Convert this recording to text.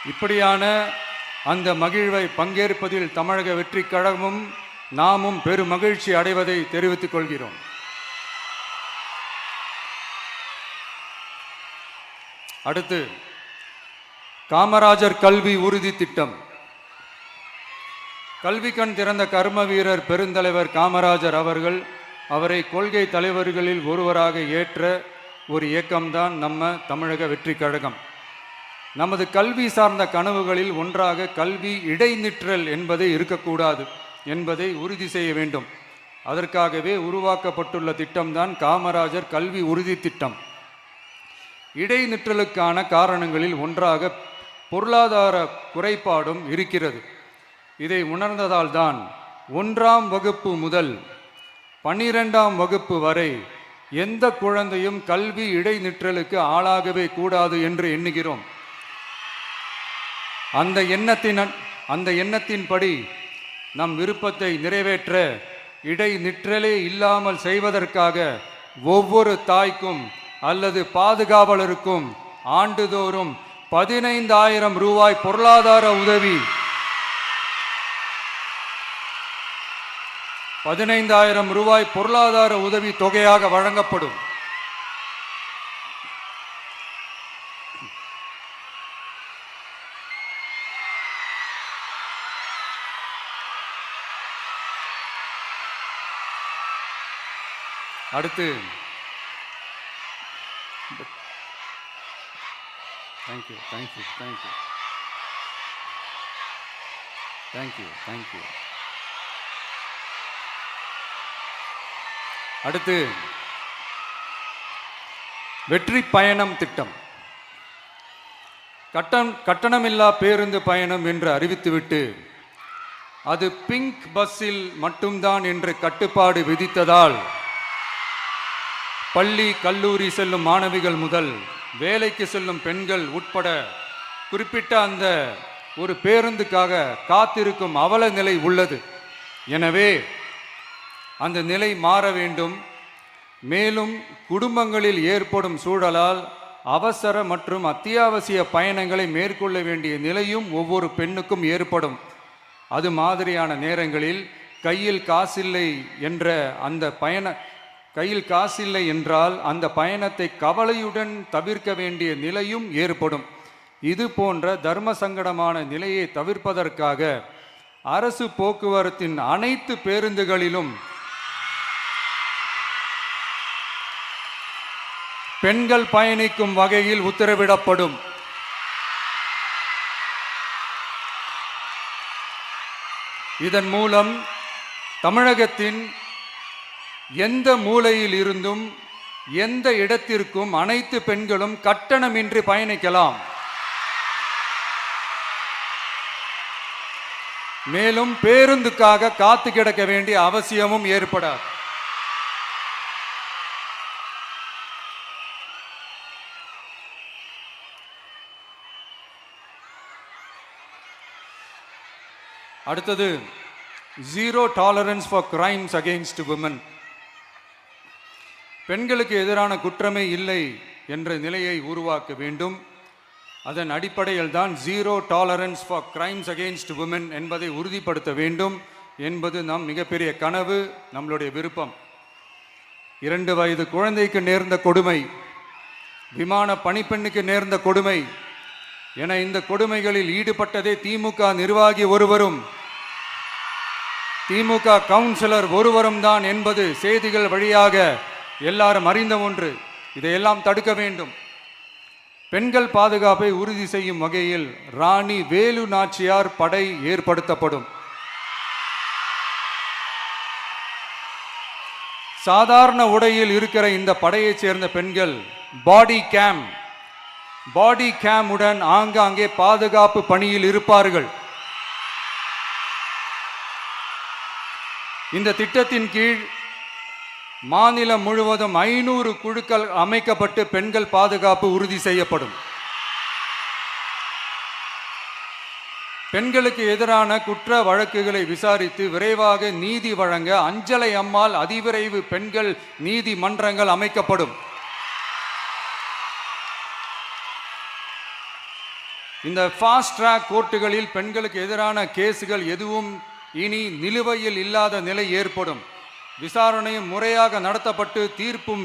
இப்படியான அந்த மகிழ்வை பங்கேற்பதில் தமிழக வெற்றி கழகமும் நாமும் பெரும் மகிழ்ச்சி அடைவதை தெரிவித்துக் கொள்கிறோம். அடுத்து காமராஜர் கல்வி உறுதி திட்டம். கல்வி கண் திறந்த கர்ம வீரர் பெருந்தலைவர் காமராஜர் அவரை கொள்கை தலைவர்களில் ஒருவராக ஏற்ற ஒரு இயக்கம்தான் நம்ம தமிழக வெற்றி கழகம். நமது கல்வி சார்ந்த கனவுகளில் ஒன்றாக கல்வி இடைநிற்றல் என்பதை இருக்கக்கூடாது என்பதை உறுதி செய்ய வேண்டும். அதற்காகவே உருவாக்கப்பட்டுள்ள திட்டம்தான் காமராஜர் கல்வி உறுதி திட்டம். இடைநிற்றலுக்கான காரணங்களில் ஒன்றாக பொருளாதார குறைபாடும் இருக்கிறது. இதை உணர்ந்ததால் தான் 1ஆம் வகுப்பு முதல் 12ஆம் வகுப்பு வரை எந்த குழந்தையும் கல்வி இடைநிற்றலுக்கு ஆளாகவே கூடாது என்று எண்ணுகிறோம். அந்த எண்ணத்தின்படி நம் விருப்பத்தை நிறைவேற்ற இடைநிற்றலே இல்லாமல் செய்வதற்காக ஒவ்வொரு தாய்க்கும் அல்லது பாதுகாவலருக்கும் ஆண்டுதோறும் 15,000 ரூபாய் பொருளாதார உதவி 15,000 ரூபாய் பொருளாதார உதவி தொகையாக வழங்கப்படும். அடுத்து தேங்க்யூ. அடுத்து வெற்றி பயணம் திட்டம். கட்டணமில்லா பேருந்து பயணம் என்று அறிவித்துவிட்டு அது பிங்க் பஸ்ஸில் மட்டும்தான் என்று கட்டுப்பாடு விதித்ததால் பள்ளி கல்லூரி செல்லும் மாணவிகள் முதல் வேலைக்கு செல்லும் பெண்கள் உட்பட குறிப்பிட்ட அந்த ஒரு பேருந்துக்காக காத்திருக்கும் அவல நிலை உள்ளது. எனவே அந்த நிலை மாற வேண்டும். மேலும் குடும்பங்களில் ஏற்படும் சூழலால் அவசர மற்றும் அத்தியாவசிய பயணங்களை மேற்கொள்ள வேண்டிய நிலையும் ஒவ்வொரு பெண்ணுக்கும் ஏற்படும். அது மாதிரியான நேரங்களில் கையில் காசில்லை என்றால் அந்த பயணத்தை கவலையுடன் தவிர்க்க வேண்டிய நிலையும் ஏற்படும். இது போன்ற தர்ம சங்கடமான நிலையை தவிர்ப்பதற்காக அரசு போக்குவரத்தின் அனைத்து பேருந்துகளிலும் பெண்கள் பயணிக்கும் வகையில் உத்தரவிடப்படும். இதன் மூலம் தமிழகத்தின் எந்த மூலையில் இருந்தும் எந்த இடத்திற்கும் அனைத்து பெண்களும் கட்டணமின்றி பயணிக்கலாம். மேலும் பேருந்துக்காக காத்து கிடக்க வேண்டிய அவசியமும் ஏற்படாது. அடுத்தது zero tolerance for crimes against women. பெண்களுக்கு எதிரான குற்றமே இல்லை என்ற நிலையை உருவாக்க வேண்டும். அதன் அடிப்படையில் தான் zero tolerance for crimes against women என்பதை உறுதிப்படுத்த வேண்டும் என்பது நம் மிகப்பெரிய கனவு, நம்மளுடைய விருப்பம். 2 வயது குழந்தைக்கு நேர்ந்த கொடுமை, விமான பணிப்பெண்ணுக்கு நேர்ந்த கொடுமை என இந்த கொடுமைகளில் ஈடுபட்டதே திமுக நிர்வாகி ஒருவரும் திமுக கவுன்சிலர் ஒருவரும் தான் என்பது செய்திகள் வழியாக எல்லாரும் அறிந்த ஒன்று. இதையெல்லாம் தடுக்க வேண்டும். பெண்கள் பாதுகாப்பை உறுதி செய்யும் வகையில் ராணி வேலு நாச்சியார் படை ஏற்படுத்தப்படும். சாதாரண உடையில் இருக்கிற இந்த படையைச் சேர்ந்த பெண்கள் பாடி கேம் உடன் ஆங்காங்கே பாதுகாப்பு பணியில் இருப்பார்கள். இந்த திட்டத்தின் கீழ் மாநிலம் முழுவதும் 500 குழுக்கள் அமைக்கப்பட்டு பெண்கள் பாதுகாப்பு உறுதி செய்யப்படும். பெண்களுக்கு எதிரான குற்ற வழக்குகளை விசாரித்து விரைவாக நீதி வழங்க அஞ்சலை அம்மாள் அதிவிரைவு பெண்கள் நீதிமன்றங்கள் அமைக்கப்படும். இந்த ஃபாஸ்ட் ட்ராக் கோர்ட்டுகளில் பெண்களுக்கு எதிரான கேஸுகள் எதுவும் இனி நிலுவையில் இல்லாத நிலை ஏற்படும். விசாரணையும் முறையாக நடத்தப்பட்டு தீர்ப்பும்